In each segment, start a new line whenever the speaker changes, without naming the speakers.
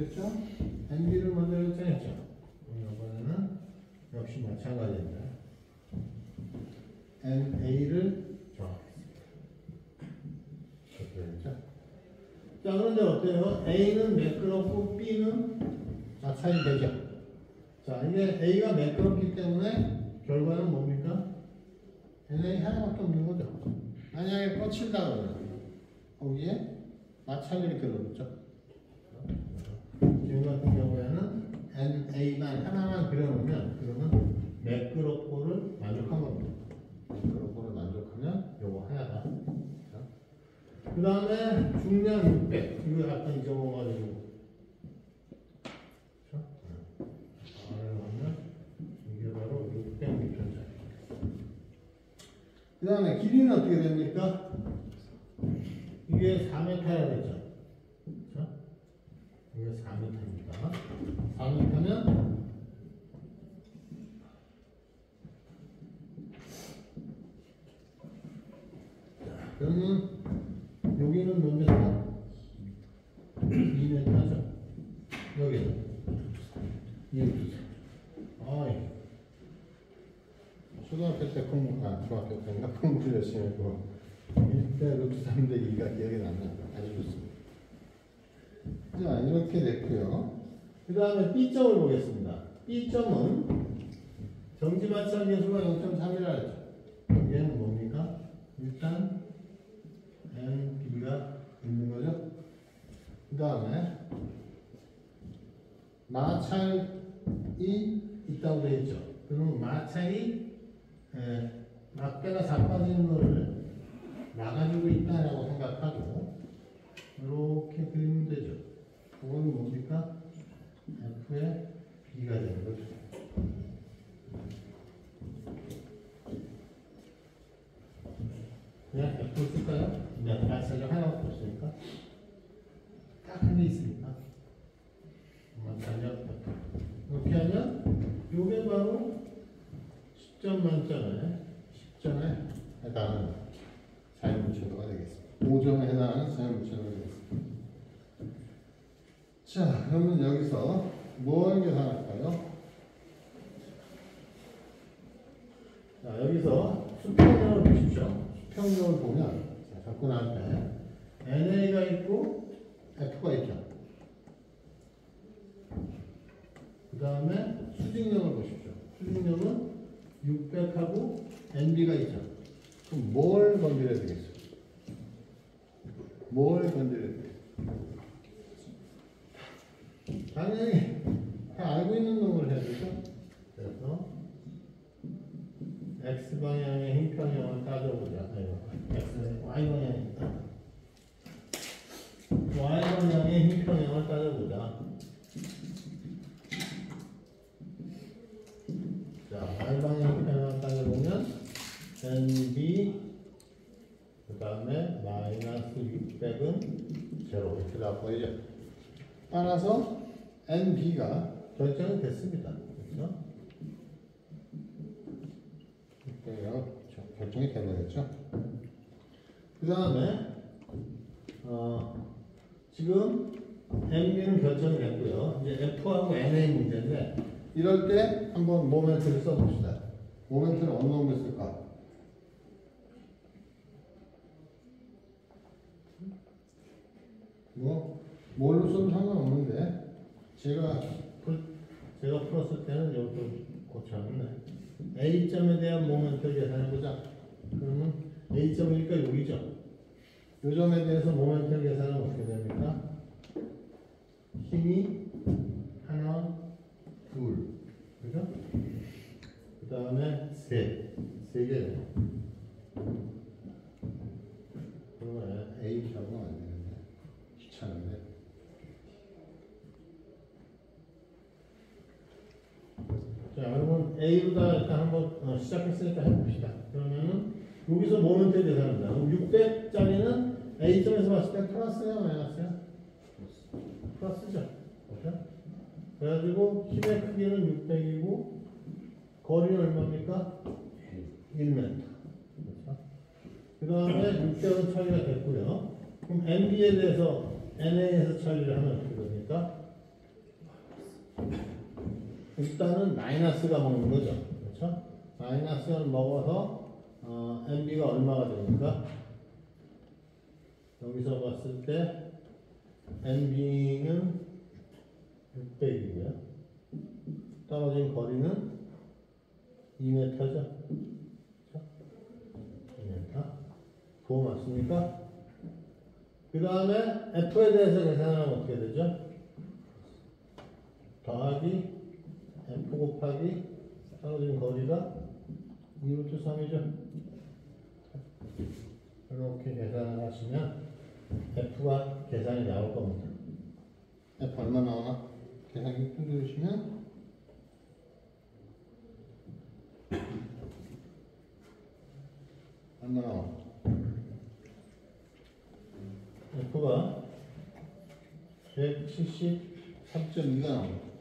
그랬죠? NB를 먼저 결정했죠. 이번에는 역시 마찬가지입니다. NA를 정하겠습니다. 그렇게 되죠? 자, 그런데 어때요? A는 매끄럽고 B는 마찰이 되죠. 자, 이게 A가 매끄럽기 때문에 결과는 뭡니까? NA 하나밖에 없는 거죠. 만약에 뻗친다 그러면 거기에 마찰이 이렇게 들어오죠. 지금 같은 경우에는 NA만 하나만 그려놓으면 그러면 매끄럽고를 만족한 겁니다. 매끄럽고를 만족하면 요거 하나다. 그 다음에 중량 600 이거 약간 잊어먹어가지고 이게 바로 600m짜리. 그 다음에 길이는 어떻게 됩니까? 이게 4m라 그랬죠. 그렇죠? 이게 4m입니다. 4m면 그러면 여기는 몇 m? 2m죠. 여기는 2m. 초등학교 때 중학교 때인가 공부 열심히 했고 1대 루트 3대 2가 기억이 납니다. 아주 좋습니다. 자, 이렇게 됐고요. 그 다음에 B점을 보겠습니다. B점은 정지마찰 계수가 0.3이라 했죠. 얘는 뭡니까? 일단 NB가 있는 거죠. 그 다음에 마찰이 있다고 되어 있죠. 그러면 마찰이 막대가 자빠지는 거를 막아주고 있다라고 생각하고 이렇게 그리면 되죠. 그건 뭡니까? F의 B가 되는 거죠. 그냥 F를 쓸까요? 그냥 마찰이 하나밖에 없으니까 딱 한 개 있으니까 마찰이 없다. 이렇게 하면 이게 바로 10점 만점에 10점에 해당하는 자연물체도가 되겠습니다. 5점에 해당하는 자연물체도가 되겠습니다. 자, 그러면 여기서 뭘 계산할까요? 자, 여기서 수평력을 보십시오. 수평력을 보면 자, 접근할 때 NA가 있고 F가 있죠. 그 다음에 수직력을 보십시오. 수직력은 600하고 NB가 있죠. 그럼 뭘 건드려야 되겠어요? 뭘 건드려야 되겠어요? 당연히 다 알고 있는 놈을 해야 되죠. 그래서 X방향의 힘평형을 따져보자. X는 Y방향이니까 Y방향의 힘평형을 따져보자. 자, Y방향 힘평형을 따져보면 NB 그 다음에 마이너스 600은 0 이렇게 나와보이죠. 따라서 NB가 결정이 됐습니다. 그렇죠? 결정이 되버렸죠. 그 다음에 지금 NB는 결정이 됐고요. 이제 F하고 NA 문제인데 이럴 때 한번 모멘트를 써봅시다. 모멘트는 어느 놈을 쓸까? 뭘로 써도 상관없는데 제가 풀었을 때는 이것도 고쳐놨네. A점에 대한 모멘트를 계산해보자. 그러면 A점이니까 여기죠. 이 점에 대해서 모멘트를 계산하면 어떻게 됩니까? 힘이 하나, 둘, 그죠? 그 다음에 세 개. 그러면 A 잡으면 안 되는데 귀찮은데. 자, 여러분 A로다 일단 한번 시작했으니까 해봅시다. 그러면은 여기서 모멘트 계산합니다. 그럼 600짜리는 A점에서 봤을 때 플러스야 마이너스야? 플러스죠. 그렇죠? 그래가지고 힘의 크기는 600이고 거리는 얼마입니까? 1m. 그렇죠? 그 다음에 600은 처리가 됐고요. 그럼 NB에 대해서 NA에서 처리를 하면 어떻게 됩니까? 일단은 마이너스가 먹는 거죠. 그렇죠? 마이너스를 먹어서 MB가 얼마가 됩니까? 여기서 봤을 때 MB는 600이고요. 떨어진 거리는 2m죠. 그렇죠? 2m. 부호 맞습니까? 그 다음에 F에 대해서 계산하면 어떻게 되죠? 더하기 F 곱하기 떨어진 거리가 2루트 3이죠. 이렇게 계산을 하시면 F가 계산이 나올 겁니다. F 얼마 나오나? 계산기 흔들으시면 얼마 나와? F가 173.2가 나옵니다.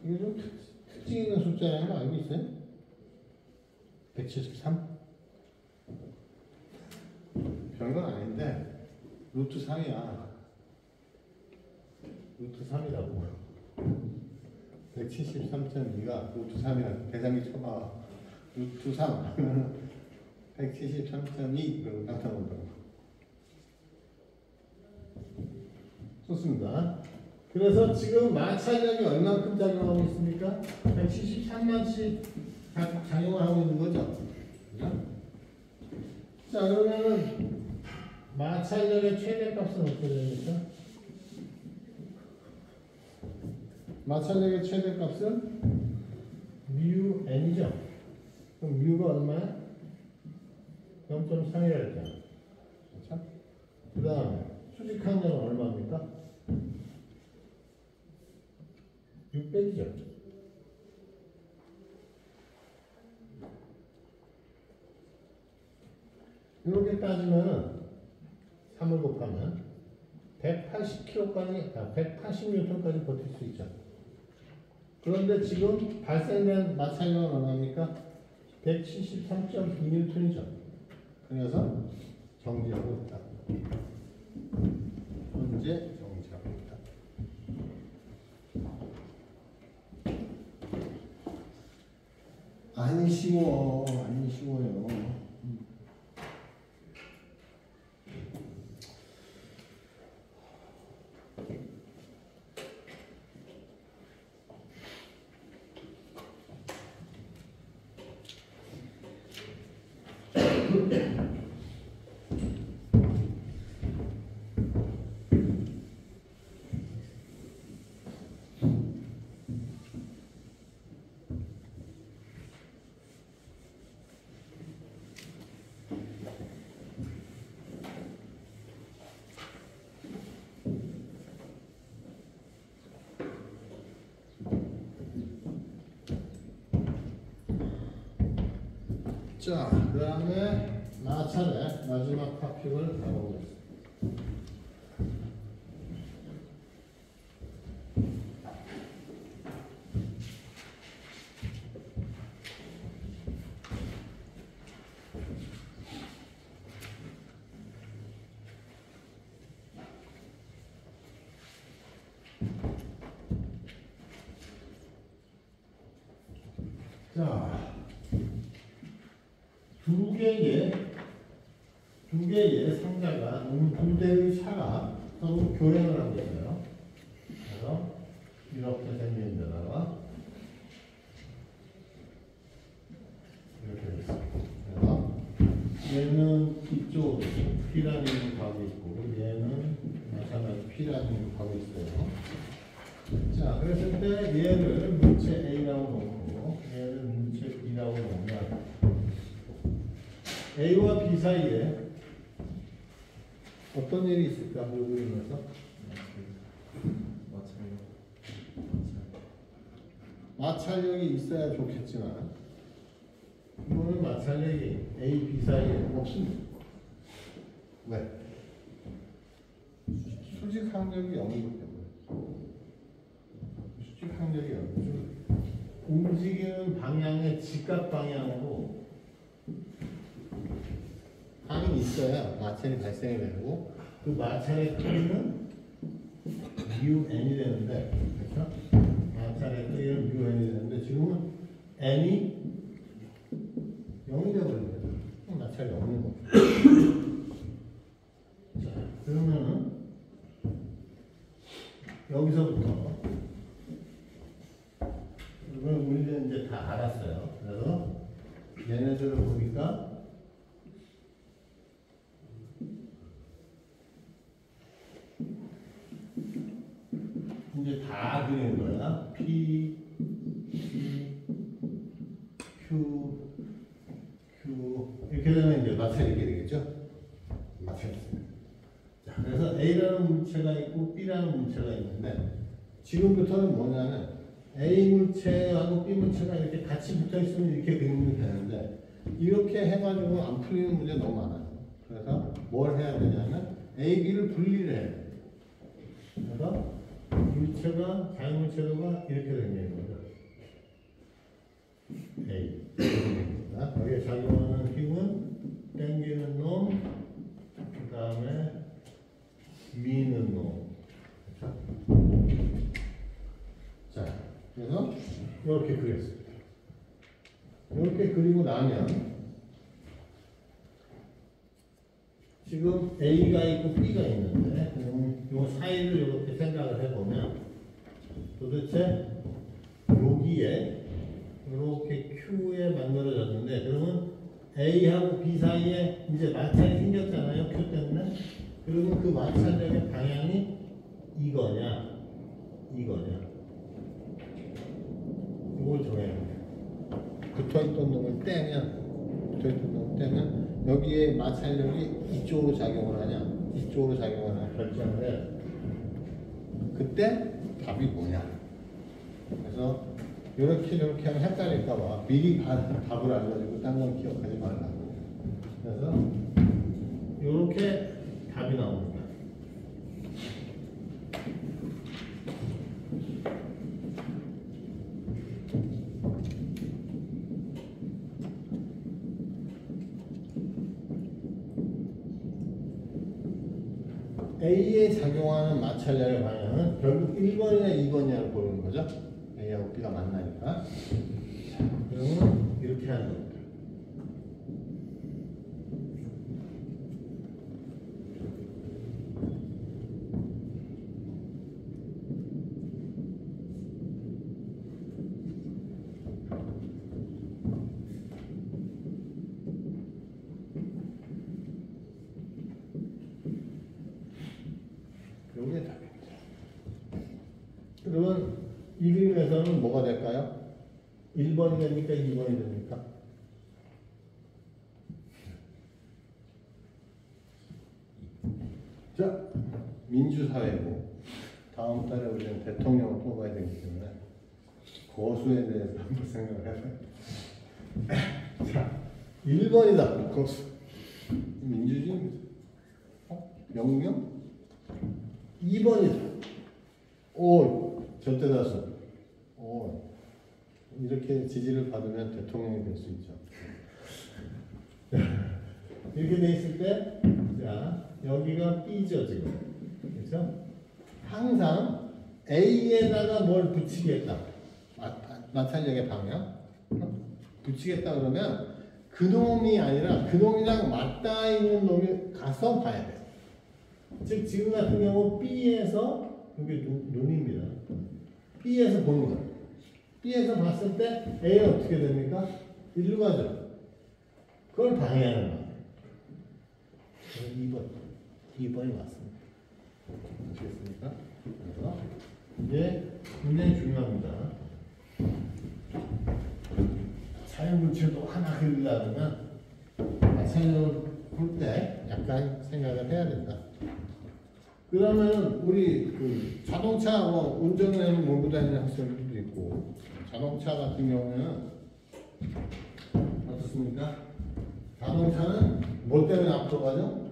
이게 좀 특징 있는 숫자라는 거 알고 있어요? 173? 별건 아닌데 루트 3이야. 루트 3이라고. 173.2가 루트 3이야. 계산기 쳐봐. 루트 3 173.2 그리고 깜짝 놀라고. 좋습니다. 그래서 지금 마찰력이 얼만큼 작용하고 있습니까? 173만씩 작용을 하고 있는 거죠. 그죠? 자, 그러면은 마찰력의 최대값은 어떻게 됩니까? 마찰력의 최대값은 mu n이죠. 그럼 mu가 얼마야? 0.3이라 했잖아. 그렇죠? 그 다음에 수직항력은 얼마입니까? 600이죠. 이렇게 따지면은 3을 곱하면 180kg까지, 180N까지 버틸 수 있죠. 그런데 지금 발생된 마찰력은 얼마입니까? 173.2N이죠. 그래서 정지하고 있다. 현재 정지하고 있다. 안 쉬워요. 자, 그 다음에 마찰의 마지막 토픽을 다뤄보겠습니다. 자, 두 개의 상자가, 두 대의 차가 서로 교행을 하고 있어요. 그래서 이렇게 생긴 데다가 이렇게 됐어요. 그래서 얘는 이쪽 P라인으로 가고 있고, 얘는 마찬가지로 P라인으로 가고 있어요. 자, 그랬을 때 얘를 물체 A라고 놓고 얘를 물체 B라고 놓으면 A와 B 사이에 어떤 일이 있을까? 요 그림에서 마찰력이 있어야 좋겠지만 이거는 마찰력이 A, B 사이에 없습니다. 왜? 수직 항력이 0이기 때문에. 수직 항력이 0이죠. 움직이는 방향의 직각 방향으로 항이 있어야 마찰이 발생이 되고, 그 마찰의 크기는 mu n이 되는데, 그렇죠? 마찰에서 이런 묘현이 되는데 지금은 n이 0이 되어버린 거죠. 마찰이 없는 거죠. 자, 그러면은 여기서부터 이걸 우리는 이제 다 알았어요. 그래서 얘네들을 보니까 이제 다 그리는 거야. P, Q, Q 이렇게 되면 이제 마찰이 있게 되겠죠? 마찰이 있습니다. 자, 그래서 A라는 물체가 있고 B라는 물체가 있는데 지금부터는 뭐냐면 A 물체하고 B 물체가 이렇게 같이 붙어 있으면 이렇게 그리면 되는데 이렇게 해가지고 안 풀리는 문제 너무 많아요. 그래서 뭘 해야 되냐면 A, B를 분리를 해야 돼요. 그래서 물체가 자유물체도가 이렇게 되는 거죠. A. 여기에 작용하는 힘은 당기는 놈, 그 다음에 미는 놈. 자, 그래서 이렇게 그렸습니다. 이렇게 그리고 나면 지금 A가 있고 B가 있는데 이 사이를 이렇게 생각을 해보면 도대체 여기에 이렇게 Q에 만들어졌는데 그러면 A하고 B 사이에 이제 마찰이 생겼잖아요. Q 때문에. 그러면 그 마찰력의 방향이 이거냐 이거냐 이걸 정해야 돼요. 붙어있던 놈을 떼면 여기에 마찰력이 이쪽으로 작용을 하냐 이쪽으로 작용을 하냐 결정을 해야 돼. 그때 답이 뭐냐. 그래서 이렇게 하면 헷갈릴까봐 미리 답을 알려주고 딴 건 기억하지 말라고. 그래서 이렇게 답이 나옵니다. A에 작용하는 마찰력의 방향은 결국 1번이나 2번이냐를 보는 거죠. A하고 B가 만나니까. 자, 그러면 이렇게 하는 겁니다. 요게 답입니다. 그러면 이 그림에서는 뭐가 될까요? 1번이 됩니까? 2번이 됩니까? 자, 민주사회고 다음 달에 우리는 대통령을 뽑아야 되기 때문에 거수에 대해서 한번 생각을 해봐요. 자, 1번이다. 거수. 민주주의. 명령? 2번이다. 오, 절대다수. 오, 이렇게 지지를 받으면 대통령이 될 수 있죠. 이렇게 돼 있을 때, 자, 여기가 B죠, 지금. 그렇죠? 항상 A에다가 뭘 붙이겠다. 마찰력의 방향. 붙이겠다 그러면 그 놈이 아니라 그 놈이랑 맞닿아 있는 놈이 가서 봐야 돼요. 즉 지금 같은 경우 B에서 여기 눈입니다. B에서 보는 거예요. B에서 봤을 때 A가 어떻게 됩니까? 일로 가죠. 그걸 방해하는 거예요. 2번이 맞습니다. 아시겠습니까? 그래서 이제 굉장히 중요합니다. 자연물체도 하나 그리려면 마찰력을 볼 때 약간 생각을 해야 된다. 그러면 우리 그 자동차 운전하는 몰고 다니는 학생들도 있고 자동차 같은 경우에는 어떻습니까? 자동차는 뭐 때문에 앞으로 가죠?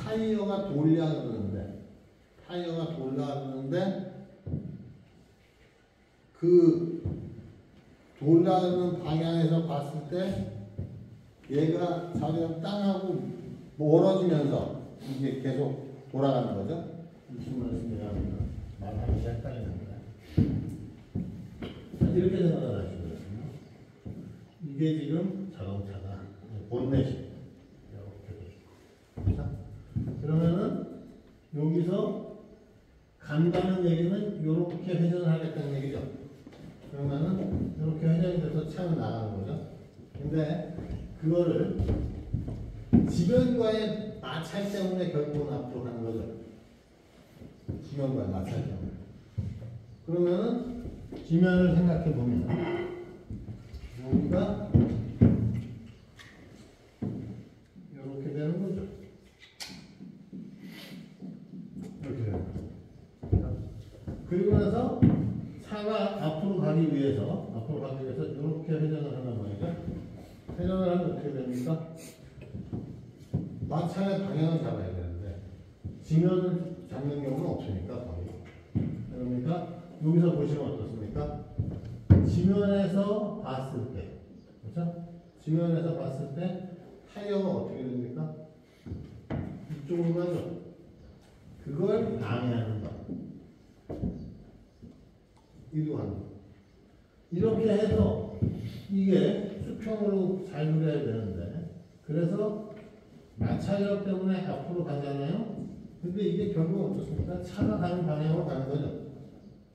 타이어가 돌려가는데 그 돌아가는 방향에서 봤을 때 얘가 자기가 땅하고 멀어지면서 이게 계속 돌아가는 거죠. 무슨 말씀이냐 말하면서 헷갈리는 거예요. 이렇게 생각을 하시거든요. 이게 지금 자동차가 본넷이 이렇게 돼. 그러면은 여기서 간다는 얘기는 이렇게 회전을 하겠다는 얘기죠. 그러면은 이렇게 회전이 돼서 차는 나가는 거죠. 근데 그거를 지면과의 마찰 때문에 결국은 앞으로 가는 거죠. 지면과의 마찰 때문에. 그러면은 지면을 생각해 보면 여기가 이렇게 되는 거죠. 이렇게 되는 거죠. 그리고 나서 차가 앞으로 가기 위해서 이렇게 회전을 하는 말이죠. 회전을 하면 어떻게 됩니까? 마찰의 방향을 잡아야 되는데 지면을 잡는 경우는 없으니까 거의. 그러니까 여기서 보시면 어떻습니까? 지면에서 봤을 때, 그렇죠? 지면에서 봤을 때 타이어가 어떻게 됩니까? 이쪽으로 가죠. 그걸 방해하는 거. 이동하는 거. 이렇게 해서 이게 수평으로 잘 그려야 되는데, 그래서 마찰력 때문에 앞으로 가잖아요. 근데 이게 결국 어떻습니까? 차가 가는 방향으로 가는 거죠.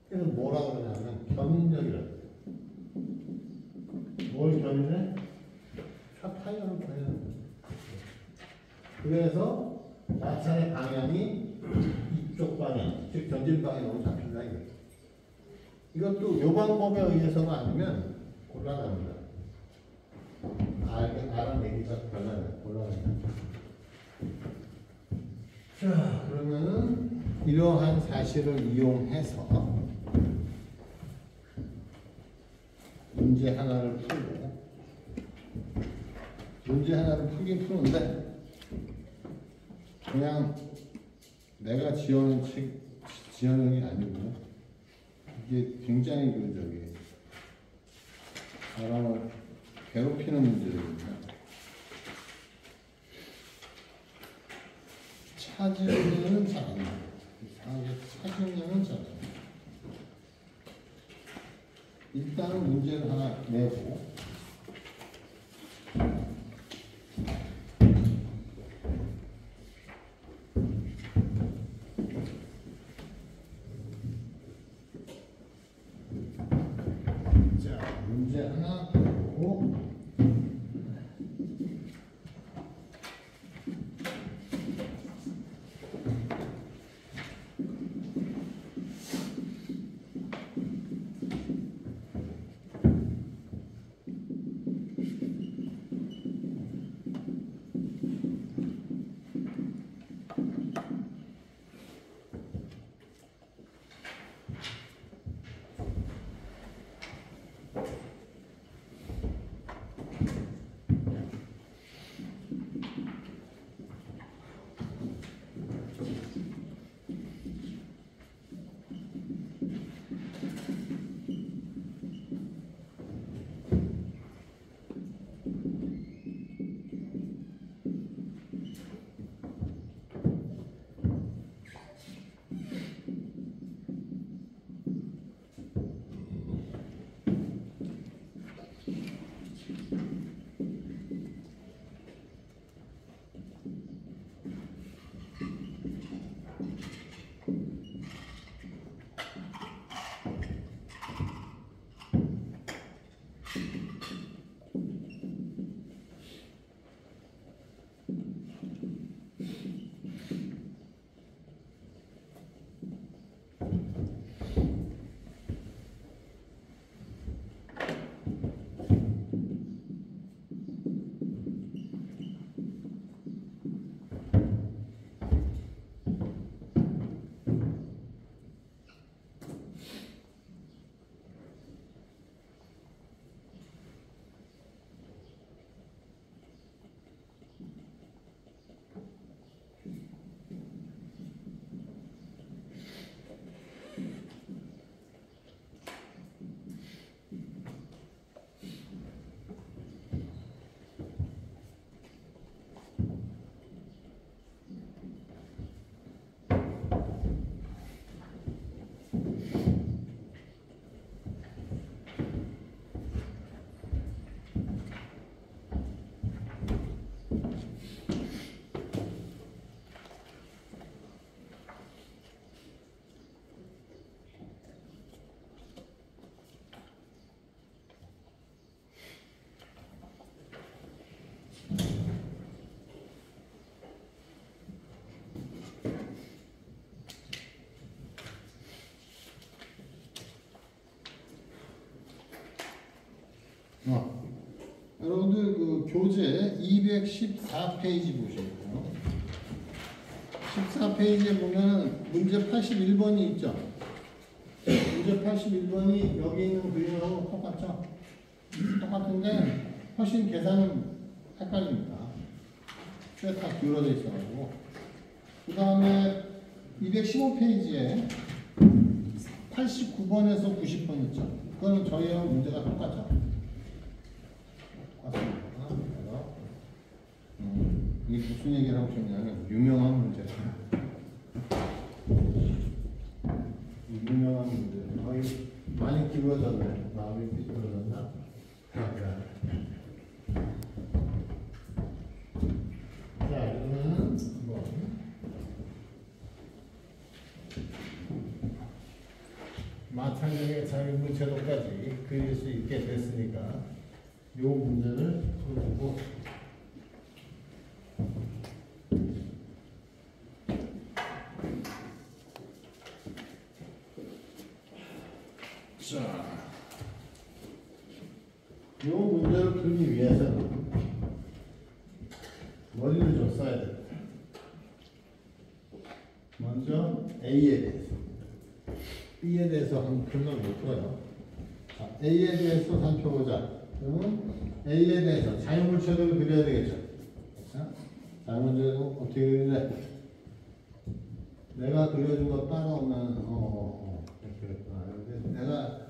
그래서 뭐라 그러냐면 견인력이라. 뭘 견인해? 차 타이어를 견인하는 거죠. 그래서 마찰의 방향이 이쪽 방향, 즉 전진 방향으로 잡힌다 이거죠. 이것도 요 방법에 의해서가 아니면 곤란합니다. 알아내기가 곤란합니다. 자, 그러면은 이러한 사실을 이용해서 문제 하나를 풀고 문제 하나를 풀긴 푸는데 그냥 내가 지어낸 지어낸이 아니고 이게 굉장히 사람을 괴롭히는 문제거든요. 찾으면은 잘 안 나와요. 이상하게 찾으면은 잘 안 나와요. 일단은 문제를 하나 내고 자, 문제 하나 내고 여러분들 그 교재 214페이지 보시고요. 14페이지에 보면 문제 81번이 있죠. 문제 81번이 여기 있는 그림하고 똑같죠? 똑같은데 훨씬 계산은 헷갈립니다. 다 기울어져 있어가지고. 그 다음에 215페이지에 89번에서 90번 있죠. 그거는 저희하고 문제가 똑같죠. 똑같습니다. 이게 무슨 얘기를 하고 싶냐면 유명한 문제죠. 유명한 문제. 거의 많이 기울어졌네. 마음이 삐뚤어졌나? 자, 이거는 뭐 마찬가지의 자유물체도까지 그릴 수 있게 됐으니까 이 문제를 풀고 자, 이 문제를 풀기 위해서는 머리를 좀 써야 됩니다. 먼저 A에 대해서, B에 대해서 한번 풀면 못 풀어요. 자, A에 대해서 살펴보자. 그러면 A에 대해서 자유물체도를 그려야 되겠죠. 자, 자유물체도 어떻게 그리래? 내가 그려준 거 따라오면 이렇게 내가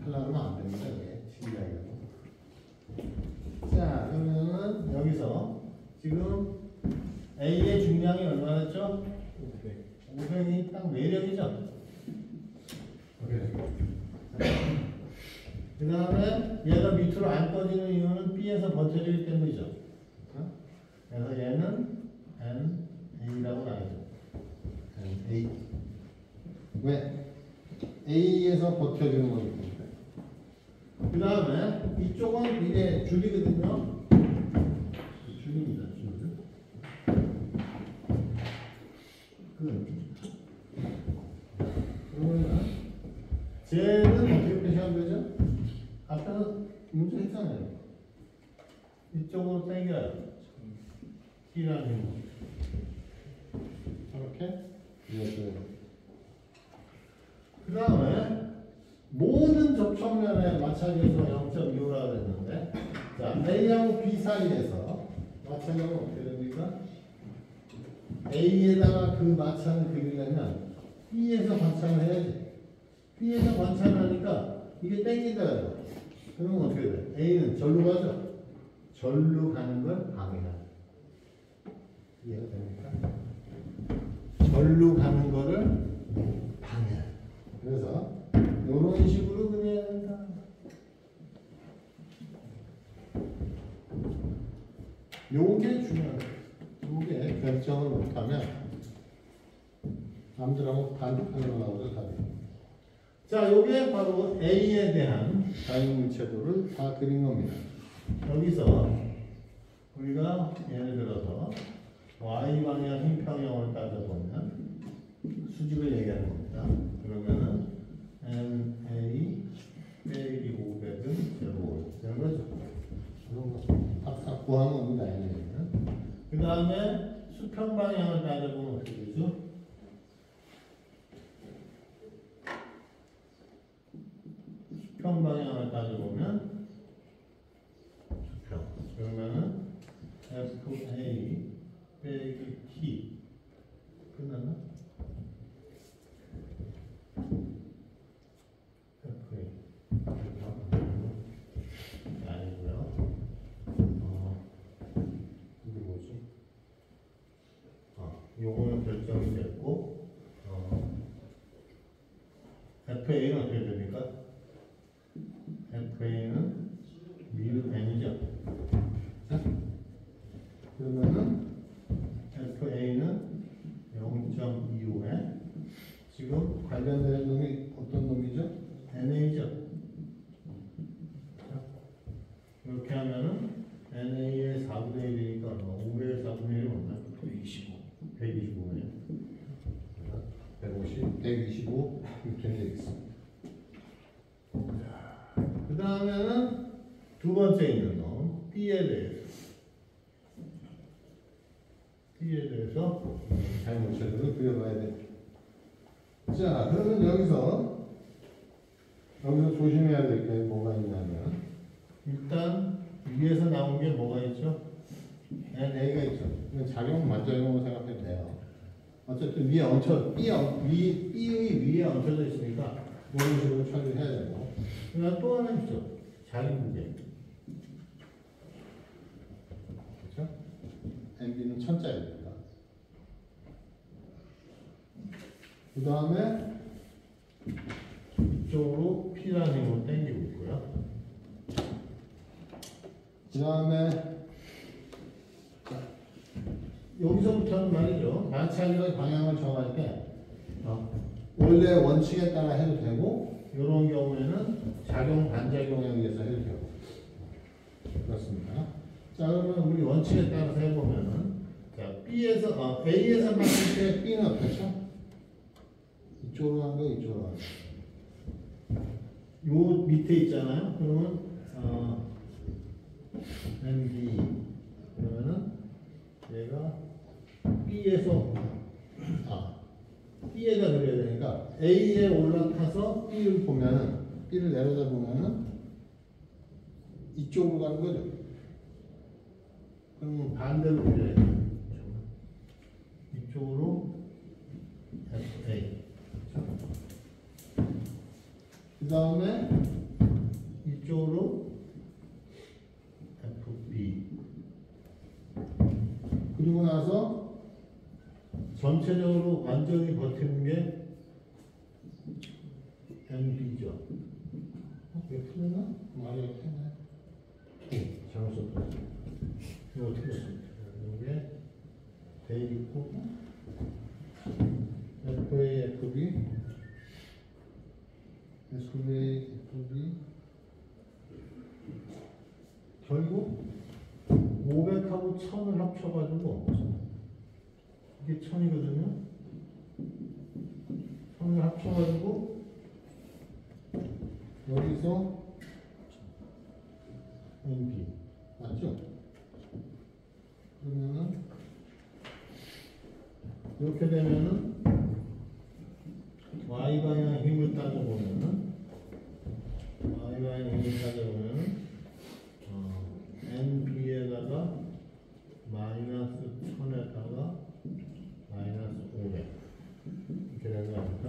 하려면 안 됩니다. 이게 신기하게. 자, 그러면은 여기서 지금 A의 중량이 얼마였죠? 500이 딱 매력이죠. 그 다음에 얘가 밑으로 안 꺼지는 이유는 B에서 버텨주기 때문이죠. 그래서 얘는 NA라고 나오죠. NA. 왜? A에서 버텨주는 거기 때문에. 그 다음에 이쪽은 이게 줄이거든요. 줄입니다. 줄. 그러면 쟤는 어떻게 표시하면 되죠? 아까 문제 했잖아요. 이쪽으로 당겨요. T라는 힘. 이렇게 이어져요. 그 다음에 모든 접촉면에 마찰계수가 0.25라고 했는데, 자, A하고 B 사이에서 마찰력은 어떻게 됩니까? A에다가 그 마찰을 그리려면 B에서 관찰을 해야지. B에서 관찰을 하니까 이게 땡기더라고요. 그러면 어떻게 돼? A는 절로 가죠? 절로 가는 걸 방해하는. 이해가 됩니까? 절로 가는 거를 방해하는. 그래서 이런 식으로 그려야 된다. 요게 중요해요. 요게 결정을 못하면 남들하고 반대편으로 나오죠, 답이. 자, 요게 바로 A에 대한 자유물체도를 다 그린 겁니다. 여기서 우리가 예를 들어서 Y방향 힘평형을 따져보면 수직을 얘기하는 겁니다. 그러면은 NA 빼기 500은 0 되는 거죠. 그런 거 딱 구하는 겁니다. 그 다음에 수평 방향을 따져보면 어떻게 되죠? 수평 방향을 따져보면 수평. 그러면은 FA 빼기 T 끝났나? FA 아니고요. 이게 뭐지? 요거는 결정이 됐고, FA는 어떻게 됩니까? FA는 미루 N이죠. 그러면은 FA는 0.25에 지금 관련된 놈이 어떤 놈이죠? NA죠. 이렇게 하면은 NA의 4분의 1이니까 5의 4분의 1은 얼마나? 125. 125네요. 150, 125 이렇게 되겠습니다. 그 다음에는 두 두 번째 있는 놈 B에 대해서 잘못체들을 그려봐야 돼. 자, 그러면 여기서 조심해야 될 게 뭐가 있냐면, 일단 위에서 나온 게 뭐가 있죠? NA가 있죠. 이건 작용, 반작용으로 생각해도 돼요. 어쨌든 위에 B의 위에 얹혀져 있으니까 이런 식으로 처리해야 되고. 그다음 또 하나 있죠. 자리무게. 그렇죠? MB는 천자입니다. 그 다음에 이쪽으로 P라는 힘으로 당기고 있고요. 그 다음에 여기서부터는 말이죠. 마찰력의 방향을 정할 때 원래 원칙에 따라 해도 되고, 이런 경우에는 작용, 반작용에 의해서 해도 되고. 그렇습니다. 자, 그러면 우리 원칙에 따라서 해보면은, 자, A에서 봤을 때 B는 어떻죠? 이쪽으로 간 거, 이쪽으로 간 거. 요 밑에 있잖아요. 그러면, NB. 그러면은, 얘가 B에서, B에다 그려야 되니까, A에 올라타서 B를 보면은, B를 내려다 보면은, 이쪽으로 가는 거죠. 그럼 반대로 그려야 돼요. 이쪽으로 FA. 그 다음에 이쪽으로 FB. 그리고 나서 전체적으로 완전히 버티는 게 NB죠. 왜 풀렸나? 말이 풀렸나요? 잘못 썼다. 이거 어떻게 썼습니까? 이게 돼 있고 FA, FB, SVA, FB. 결국 500하고 1000을 합쳐가지고 이게 1000이거든요. 1000을 합쳐가지고 여기서 NB 맞죠? 그러면은 이렇게 되면은 Y 방향 힘을 따져보면은 NB에다가 마이너스 1000에다가 마이너스 500 이렇게 되는 거 아닙니까?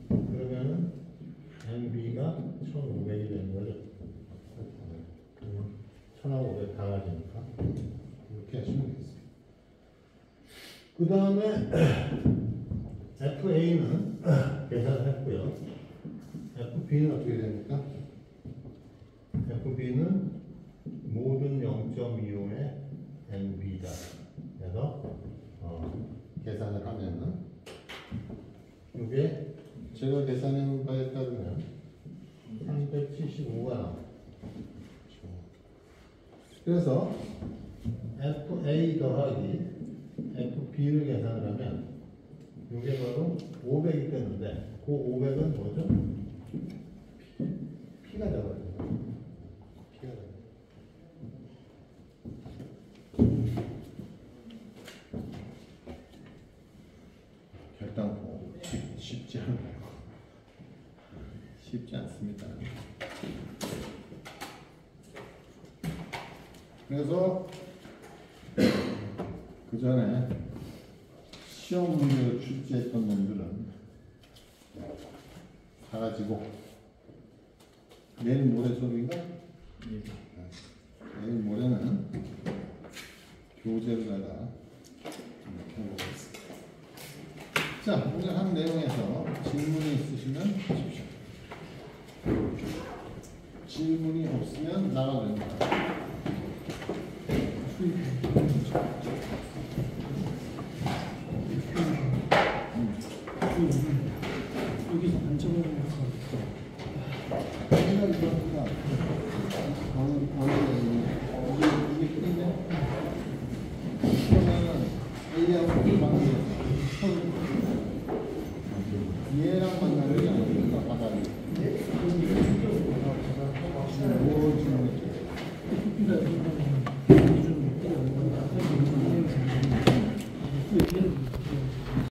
그러면은 NB가 1500이 되는 거죠. 1000하고 500 다 가지니까 이렇게 하시면 되겠습니다. 그 다음에 FA는 계산을 했고요. FB는 어떻게 됩니까? FB는 모든 0.25의 NB다. 그래서 계산을 하면은 이게 제가 계산한 바에 따르면 375가 나옵니다. 그래서 FA 더하기 FB를 계산을 하면 이게 바로 500이 되는데 그 500은 뭐죠? P가 되거든요. P가 되거든요. 결단코 쉽지 않아요. 쉽지 않습니다. 그래서 그 전에 시험 문제를 출제했던 놈들은 다 가지고 내일 모레 수업인가? 내일 모레는 교재를 갖다 해보겠습니다. 자, 오늘 한 내용에서 질문이 있으시면 하십시오. 질문이 없으면 나가면 됩니다.
여기서 안쪽으로
생각이 그렇구나. 이게 끝인데? 그러면은 A하고 B방이 얘랑 만나는 게 아니니까 바닥이 뭐 질문이죠?
네.